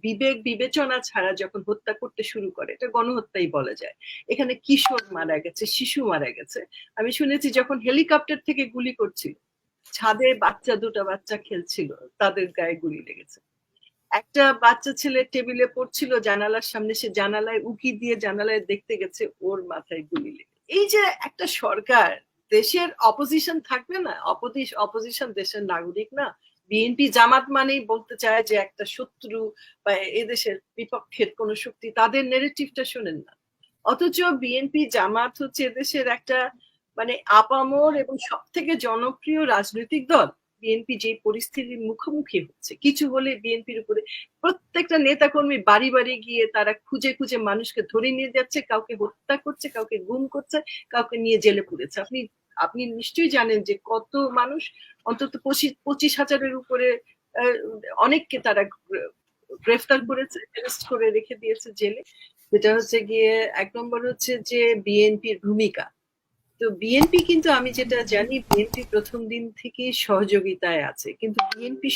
বিবেক বিবেচনা ছাড়া যখন হত্যা করতে শুরু করে, এটা গণহত্যাই বলা যায়। এখানে কিশোর মারা গেছে, শিশু মারা গেছে। আমি শুনেছি যখন হেলিকপ্টার থেকে গুলি করছিল, ছাদে দুটা বাচ্চা খেলছিল, তাদের গায়ে গুলি লেগেছে। একটা বাচ্চা ছেলে টেবিলে পড়ছিল জানালার সামনে, সে জানালায় উকি দিয়ে জানালায় দেখতে গেছে, ওর মাথায় গুলি লেগেছে। এই যে একটা সরকার, দেশের অপোজিশন থাকবে না, অপোজিশন দেশের নাগরিক না। বিএনপি জামাত মানেই বলতে চায় যে একটা শত্রু বা এদেশের বিপক্ষের কোন শক্তি, তাদের নেগেটিভটা শোনেন না। অথচ বিএনপি জামাত হচ্ছে এদেশের একটা মানে আপামর এবং সব থেকে জনপ্রিয় রাজনৈতিক দল। বিএনপি যে পরিস্থিতির মুখোমুখি হচ্ছে, কিছু হলে বিএনপির উপরে প্রত্যেকটা নেতাকর্মী বাড়ি বাড়ি গিয়ে তারা খুঁজে খুঁজে মানুষকে ধরে নিয়ে যাচ্ছে, কাউকে হত্যা করছে, কাউকে গুম করছে, কাউকে নিয়ে জেলে পুরেছে। আপনি আপনি নিশ্চয়ই জানেন যে কত মানুষ, অন্তত 25,000-এর উপরে অনেককে তারা গ্রেফতার করেছে, অ্যারেস্ট করে রেখে দিয়েছে জেলে। যেটা হচ্ছে গিয়ে 1 নম্বর হচ্ছে যে বিএনপির ভূমিকা। তো বিএনপি কিন্তু আমি যেটা জানি, বিএনপি প্রথম দিন থেকে সহযোগিতায় আছে, কিন্তু বিএনপি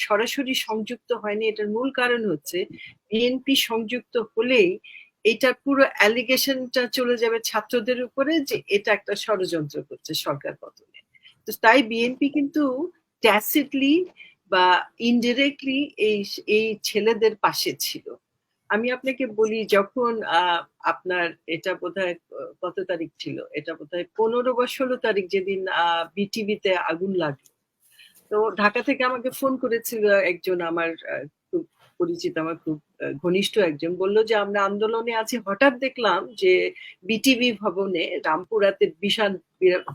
সরাসরি সংযুক্ত হয়নি। এটার মূল কারণ হচ্ছে বিএনপি সংযুক্ত হলেই এটার পুরো অ্যালিগেশনটা চলে যাবে ছাত্রদের উপরে যে এটা একটা ষড়যন্ত্র করছে সরকার পতনে। তো তাই বিএনপি কিন্তু ট্যাসিটলি বা ইনডিরেক্টলি এই এই ছেলেদের পাশে ছিল। আমি আপনাকে বলি, যখন আপনার এটা বোধহয় কত তারিখ ছিল, এটা বোধহয় 15 বা 16 তারিখ, যেদিন বিটিভিতে আগুন লাগলো, তো ঢাকা থেকে আমাকে ফোন করেছিল একজন আমার খুব পরিচিত, আমার খুব ঘনিষ্ঠ একজন, বললো যে আমরা আন্দোলনে আছি, হঠাৎ দেখলাম যে বিটিভি ভবনে রামপুরাতে বিশাল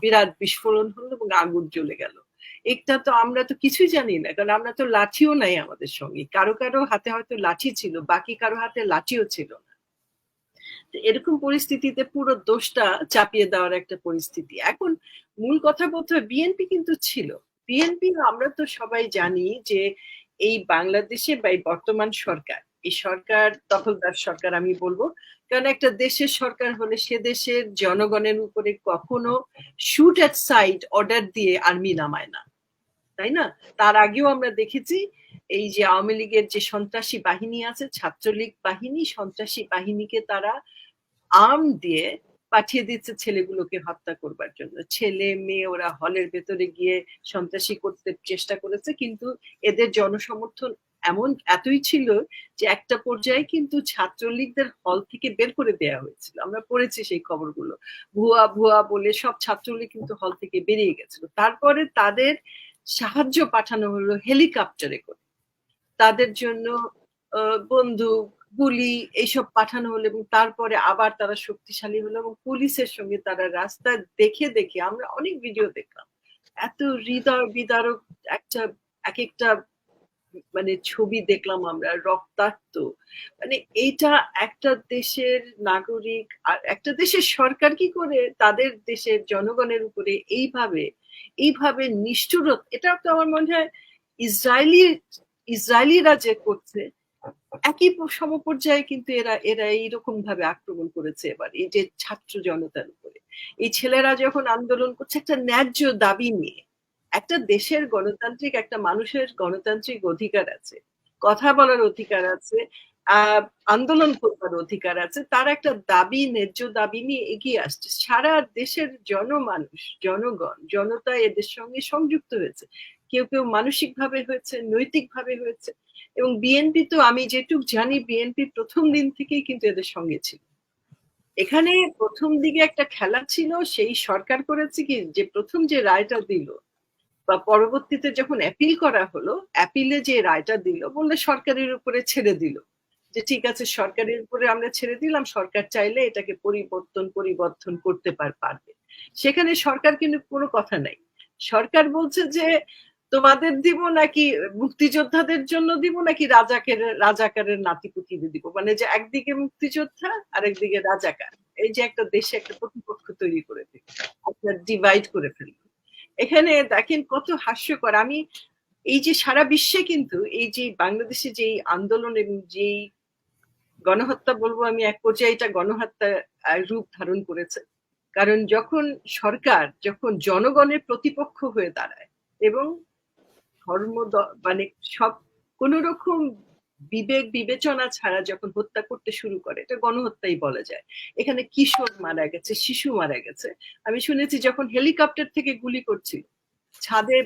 বিরাট বিস্ফোরণ হলো এবং আগুন জ্বলে গেল। এটা তো আমরা তো কিছুই জানি না, কারণ আমরা তো লাঠিও নাই আমাদের সঙ্গে, কারো কারো হাতে হয়তো লাঠি ছিল, বাকি কারো হাতে লাঠিও ছিল না। এরকম পরিস্থিতিতে পুরো দোষটা চাপিয়ে দেওয়ার একটা পরিস্থিতি। এখন মূল কথা বলতে হবে, বিএনপি কিন্তু ছিল। বিএনপি আমরা তো সবাই জানি যে এই বাংলাদেশে বা এই বর্তমান সরকার, এই সরকার দখলদার সরকার আমি বলবো। কারণ একটা দেশের সরকার হলে সে দেশের জনগণের উপরে কখনো শুট অ্যাট সাইড অর্ডার দিয়ে আর্মি নামায় না, তাই না? তার আগেও আমরা দেখেছি এই যে আওয়ামী লীগের যে সন্ত্রাসী বাহিনী আছে, ছাত্রলীগ বাহিনী, সন্ত্রাসী বাহিনীকে তারা আর্ম দিয়ে পাঠিয়ে দিচ্ছে ছেলেগুলোকে হত্যা করবার জন্য। ছেলে মেয়ে ওরা হলের ভেতরে গিয়ে সন্ত্রাসী করতে চেষ্টা করেছে, কিন্তু এদের জনসমর্থন এমন এতই ছিল যে একটা পর্যায়ে কিন্তু ছাত্রলীগদের হল থেকে বের করে দেওয়া হয়েছিল। আমরা পড়েছি সেই খবরগুলো। ভুয়া ভুয়া বলে সব ছাত্রলীগ কিন্তু হল থেকে বেরিয়ে গেছিল। তারপরে তাদের সাহায্য পাঠানো হলো হেলিকপ্টারে করে, তাদের জন্য বন্দুক, গুলি এইসব পাঠানো হলো, এবং তারপরে আবার তারা শক্তিশালী হলো এবং পুলিশের সঙ্গে তারা রাস্তা দেখে দেখে, আমরা অনেক ভিডিও দেখলাম, এত হৃদয় বিদারক একটা এক একটা মানে ছবি দেখলাম আমরা, রক্তাক্ত। মানে এইটা একটা দেশের নাগরিক আর একটা দেশের সরকার কি করে তাদের দেশের জনগণের উপরে এইভাবে এইভাবে নিষ্ঠুর, এটা তো আমার মনে হয় ইসরায়েলি ইসরায়েলিরা যে করছে একই সমপর্যায়ে কিন্তু এরা এরা এইরকম ভাবে আক্রমণ করেছে এবার এই যে ছাত্র জনতার উপরে। এই ছেলেরা যখন আন্দোলন করছে একটা ন্যায্য দাবি নিয়ে, একটা দেশের গণতান্ত্রিক, একটা মানুষের গণতান্ত্রিক অধিকার আছে, কথা বলার অধিকার আছে, আহ আন্দোলন করবার অধিকার আছে, তার একটা দাবি, ন্যায্য দাবি নিয়ে এগিয়ে আসছে। সারা দেশের জনমানুষ, জনগণ, জনতা এদের সঙ্গে সংযুক্ত হয়েছে। কেউ কেউ মানসিক ভাবে হয়েছে, নৈতিক ভাবে হয়েছে। এবং বিএনপি তো আমি যেটুক জানি, বিএনপি প্রথম দিন থেকেই কিন্তু এদের সঙ্গে ছিল। এখানে প্রথম দিকে একটা খেলা ছিল, সেই সরকার করেছে কি যে প্রথম যে রায়টা দিল বা পরবর্তীতে যখন অ্যাপিল করা হলো, অ্যাপিলে যে রায়টা দিল, বললে সরকারের উপরে ছেড়ে দিল যে ঠিক আছে, সরকারের উপরে আমরা ছেড়ে দিলাম, সরকার চাইলে এটাকে পরিবর্তন করতে পারবে। সেখানে সরকার কিন্তু কোনো কথা নাই। সরকার বলছে যে তোমাদের দিব নাকি মুক্তিযোদ্ধাদের জন্য দিব, নাকি রাজাকারের নাতিপুতিদের দিব, মানে যে একদিকে মুক্তিযোদ্ধা আর একদিকে রাজাকার, এই যে একটা দেশে একটা প্রতিপক্ষ তৈরি করে দিল, একটা ডিভাইড করে ফেলল। এখানে দেখেন কত হাস্যকর। আমি এই যে সারা বিশ্বে কিন্তু এই যে বাংলাদেশে যে আন্দোলন এবং যেই গণহত্যা বলবো আমি, এক পর্যায়ে এটা গণহত্যা রূপ ধারণ করেছে। কারণ যখন সরকার যখন জনগণের প্রতিপক্ষ হয়ে দাঁড়ায় এবং ধর্ম মানে সব কোন রকম বিবেক বিবেচনা ছাড়া যখন হত্যা করতে শুরু করে এটা গণহত্যাই বলা যায়। এখানে কিশোর মারা গেছে, শিশু মারা গেছে। আমি শুনেছি যখন হেলিকপ্টার থেকে গুলি করছিল, ছাদে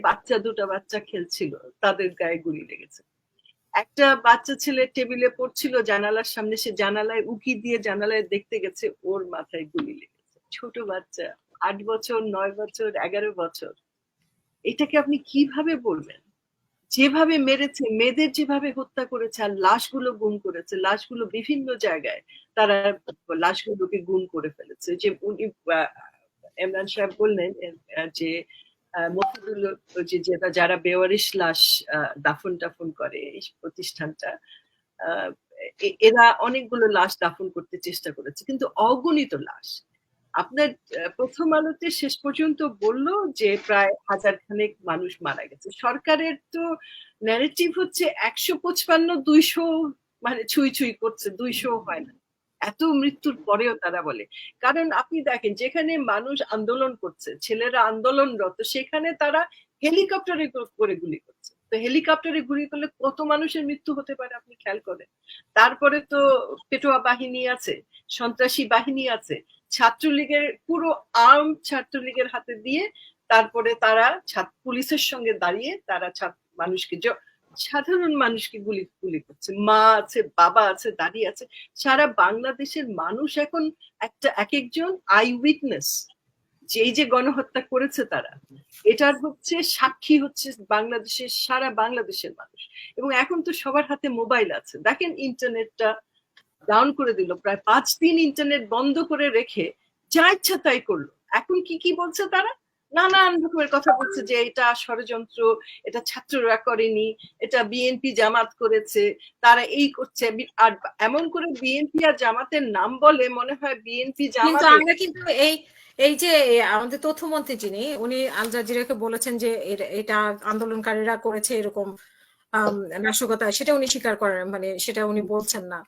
দুটো বাচ্চা খেলছিল, তাদের গায়ে গুলি লেগেছে। একটা বাচ্চা ছেলে টেবিলে পড়ছিল জানালার সামনে, সে জানালায় উকি দিয়ে জানালায় দেখতে গেছে, ওর মাথায় গুলি লেগেছে। ছোট বাচ্চা, 8 বছর, 9 বছর, 11 বছর। এটাকে আপনি কিভাবে বলবেন? যেভাবে মেরেছে, মেয়েদের যেভাবে হত্যা করেছে, আর লাশগুলো গুম করেছে, লাশগুলো বিভিন্ন জায়গায় তারা লাশগুলোকে গুম করে ফেলেছে। যে উনি ইমরান সাহেব বললেন যে মফিদুল, যেটা যারা বেওয়ারিশ লাশ দাফন টাফন করে এই প্রতিষ্ঠানটা, এরা অনেকগুলো লাশ দাফন করতে চেষ্টা করেছে, কিন্তু অগণিত লাশ। আপনার প্রথম আলোতে শেষ পর্যন্ত বললো যে প্রায় 1000 মানুষ মারা গেছে। সরকারের তো ন্যারেটিভ হচ্ছে 155-200, মানে ছুঁই ছুঁই করছে, 200 হয় না। এত মৃত্যুর পরেও তারা বলে। কারণ আপনি দেখেন যেখানে মানুষ আন্দোলন করছে, ছেলেরা আন্দোলনরত, সেখানে তারা হেলিকপ্টারে করে গুলি করছে। তো হেলিকপ্টারে গুলি করলে কত মানুষের মৃত্যু হতে পারে আপনি খেয়াল করেন। তারপরে তো পেটোয়া বাহিনী আছে, সন্ত্রাসী বাহিনী আছে, ছাত্রলীগের পুরো আর্ম ছাত্রলীগের হাতে দিয়ে তারপরে তারা পুলিশের সঙ্গে দাঁড়িয়ে তারা মানুষকে, সাধারণ মানুষকে গুলি গুলি করছে। মা আছে, বাবা আছে, দাদি আছে। সারা বাংলাদেশের মানুষ এখন একটা এক একজন আই উইটনেস, যে গণহত্যা করেছে তারা, এটার হচ্ছে সাক্ষী হচ্ছে বাংলাদেশের, সারা বাংলাদেশের মানুষ। এবং এখন তো সবার হাতে মোবাইল আছে। দেখেন ইন্টারনেটটা ডাউন করে দিল, প্রায় 5 দিন ইন্টারনেট বন্ধ করে রেখে যা ইচ্ছা তাই করলো। এখন কি কি বলছে তারা? নানান রকমের কথা বলছে যে এটা ষড়যন্ত্র, এটা ছাত্ররা করেনি, এটা বিএনপি জামাত করেছে, তারা এই করছে। আর এমন করে বিএনপি আর জামাতের নাম বলে মনে হয় বিএনপি জামাত। আমরা কিন্তু এই যে আমাদের তথ্যমন্ত্রী যিনি, উনি আল জাজিরাকে বলেছেন যে এটা আন্দোলনকারীরা করেছে এরকম নাশকতা, সেটা উনি স্বীকার করেন, মানে সেটা উনি বলছেন না।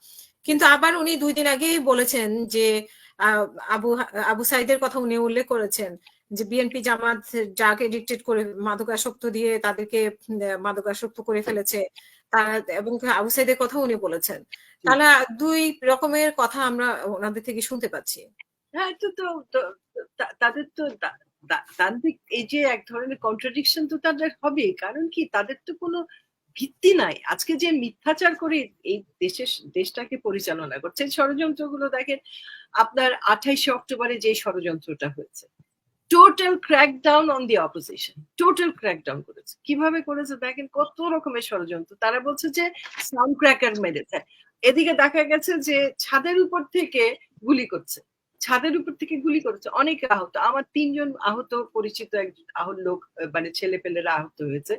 কিন্তু আবার উনি 2 দিন আগেই বলেছেন যে আবু সাইদের কথা উনি উল্লেখ করেছেন যে বিএনপি জামাত যাকে ডিক্টেট করে মাদকাসক্ত দিয়ে তাদেরকে মাদকাসক্ত করে ফেলেছে, এবং আবু সাইদের কথা উনি বলেছেন। তাহলে 2 রকমের কথা আমরা ওনাদের থেকে শুনতে পাচ্ছি। হ্যাঁ, তাদের তো তান্ত্রিক এই যে এক ধরনের কন্ট্রাডিকশন তো তাদের হবে। কারণ কি, তাদের তো কোনো ভিত্তি নাই। আজকে যে মিথ্যাচার করে এই দেশটাকে পরিচালনা করছে, ষড়যন্ত্রগুলো দেখেন। আপনার 28শে অক্টোবরে যে ষড়যন্ত্রটা হয়েছে, total crackdown on the opposition, total crackdown করেছে। কিভাবে করেছে দেখেন, কত রকমের ষড়যন্ত্র। তারা বলছে যে সাউন্ড ক্র্যাকার মেরেছে, এদিকে দেখা গেছে যে ছাদের উপর থেকে গুলি করছে, ছাদের উপর থেকে গুলি করেছে, অনেকে আহত। আমার 3 জন আহত পরিচিত আহত লোক, মানে ছেলে পেলেরা আহত হয়েছে।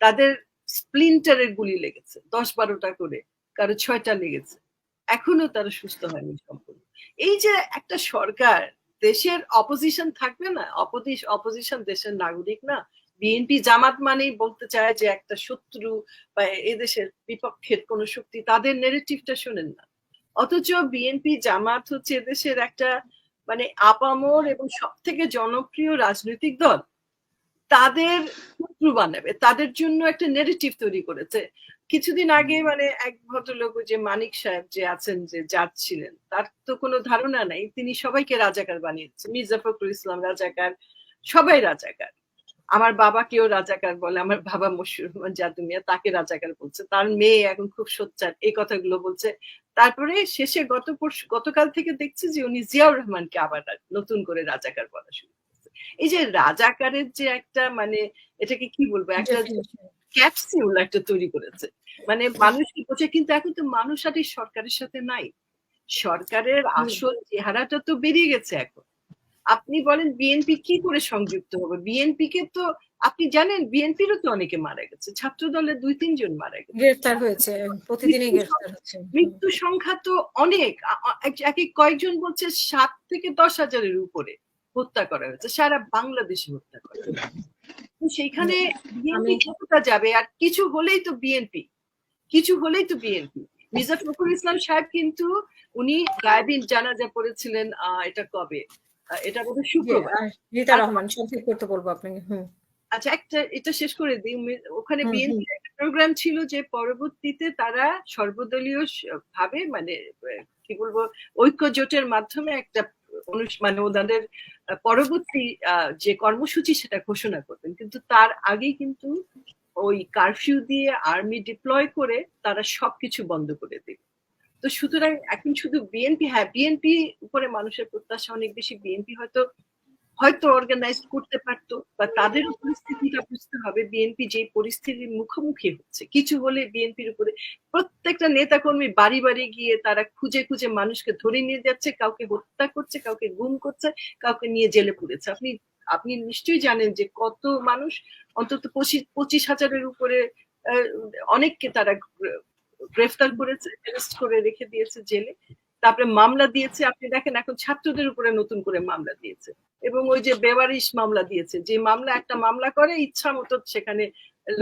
তাদের স্প্লিন্টারের গুলি লেগেছে 10-12টা করে, কারো 6টা লেগেছে, এখনো তারা সুস্থ হয়নি সম্পূর্ণ। এই যে একটা সরকার, দেশের অপোজিশন থাকবে না, অপোজিশন দেশের নাগরিক না। বিএনপি জামাত মানেই বলতে চায় যে একটা শত্রু বা এদেশের বিপক্ষের কোন শক্তি, তাদের নেগেটিভটা শোনেন না। অথচ বিএনপি জামাত হচ্ছে এদেশের একটা মানে আপামর এবং সব থেকে জনপ্রিয় রাজনৈতিক দল। তাদের শত্রু বানাবে, তাদের জন্য একটা নেগেটিভ তৈরি করেছে। কিছুদিন আগে মানে এক ভদ্রলোক, যে মানিক সাহেব যে আছেন, যে জাজ ছিলেন, তার তো কোনো ধারণা নাই, তিনি সবাইকে রাজাকার বানিয়েছে। মির্জা ফখরুল ইসলাম রাজাকার, সবাই রাজাকার। আমার বাবাকেও রাজাকার বলে, আমার বাবা মশিউর রহমান জাদু মিয়া, তাকে রাজাকার বলছে। তার মেয়ে এখন খুব সোচ্চার, এই কথাগুলো বলছে। তারপরে শেষে গতকাল থেকে দেখছি যে উনি জিয়াউর রহমানকে আবার নতুন করে রাজাকার বলা শুরু করছে। এই যে রাজাকারের যে একটা মানে, এটাকে কি বলবো, একটা ক্যাপসিউল একটা তৈরি করেছে, মানে মানুষ কি বলছে। কিন্তু এখন তো মানুষ আর এই সরকারের সাথে নাই, সরকারের আসল চেহারাটা তো বেরিয়ে গেছে এখন। আপনি বলেন বিএনপি কি করে সংযুক্ত হবে? বিএনপি কে তো আপনি জানেন, বিএনপিরও তো অনেকে মারা গেছে, ছাত্র দলের 2-3 জন মারা গেছে, গ্রেফতার হয়েছে, প্রতিদিনই গ্রেফতার হচ্ছে। মৃত্যু সংখ্যা তো অনেক, এক কয়েকজন বলছে 7 থেকে 10 হাজারের উপরে হত্যা করা হয়েছে, সারা বাংলাদেশে হত্যা করা হয়েছে। তো সেইখানে বিএনপি কতটা যাবে? আর কিছু হলেই তো বিএনপি, কিছু হলেই তো বিএনপি। মির্জা ফখরুল ইসলাম সাহেব কিন্তু উনি গায়েবীন জানাজা পড়েছিলেন, এটা কবে, এটা বোধহয় শুক্রবার। রীতা রহমান, সংক্ষেপ করতে বলবো আপনাকে। আচ্ছা, একটা এটা শেষ করে দিই। ওখানে হুম হুম বিএনপির একটা প্রোগ্রাম ছিল যে পরবর্তীতে তারা সর্বদলীয় ভাবে মানে কি বলবো ঐক্য জোটের মাধ্যমে একটা মানে ওনাদের পরবর্তী যে কর্মসূচি সেটা ঘোষণা করবেন, কিন্তু তার আগেই কিন্তু ওই কারফিউ দিয়ে আর্মি ডিপ্লয় করে তারা সবকিছু বন্ধ করে দিল। তো সুতরাং এখন শুধু বিএনপি, হ্যাঁ বিএনপি উপরে মানুষের প্রত্যাশা অনেক বেশি, বিএনপি হয়তো হয়তো অর্গানাইজ করতে পারতো, বা তাদেরও পরিস্থিতিটা বুঝতে হবে বিএনপি যে পরিস্থিতির মুখোমুখি হচ্ছে, কিছু হলে বিএনপির উপরে প্রত্যেকটা নেতাকর্মী বাড়ি বাড়ি গিয়ে তারা খুঁজে খুঁজে মানুষকে ধরে নিয়ে যাচ্ছে, কাউকে হত্যা করছে, কাউকে গুম করছে, কাউকে নিয়ে জেলে পুরেছে। আপনি আপনি নিশ্চয়ই জানেন যে কত মানুষ, অন্তত 25,000-এর উপরে অনেককে তারা গ্রেফতার করেছে, অ্যারেস্ট করে রেখে দিয়েছে জেলে, তারপরে মামলা দিয়েছে। আপনি দেখেন এখন ছাত্রদের উপরে নতুন করে মামলা দিয়েছে, এবং ওই যে বেওয়ারিশ মামলা দিয়েছে, যে মামলা একটা মামলা করে ইচ্ছা মতো সেখানে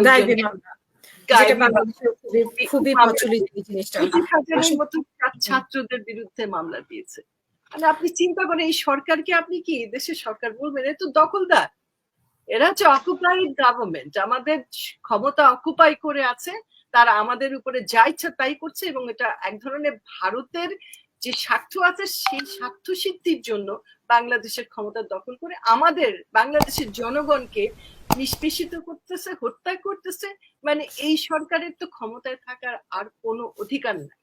গাইবি লোকজন মামলা, যেটা বাংলাদেশে খুবই প্রচলিত এই জিনিসটা। 25,000-এর মতো ছাত্রদের বিরুদ্ধে মামলা দিয়েছে। মানে আপনি চিন্তা করেন এই সরকারকে আপনি কি দেশের সরকার বলবেন? এ তো দখলদার, এরা হচ্ছে অকুপাইড গভর্নমেন্ট, আমাদের ক্ষমতা অকুপাই করে আছে, তারা আমাদের উপরে যা ইচ্ছা তাই করছে, এবং এটা এক ধরনের ভারতের যে স্বার্থ আছে সেই স্বার্থ সিদ্ধির জন্য বাংলাদেশের ক্ষমতা দখল করে আমাদের বাংলাদেশের জনগণকে নিষ্পেষিত করতেছে, হত্যা করতেছে। মানে এই সরকারের তো ক্ষমতায় থাকার আর কোনো অধিকার নাই।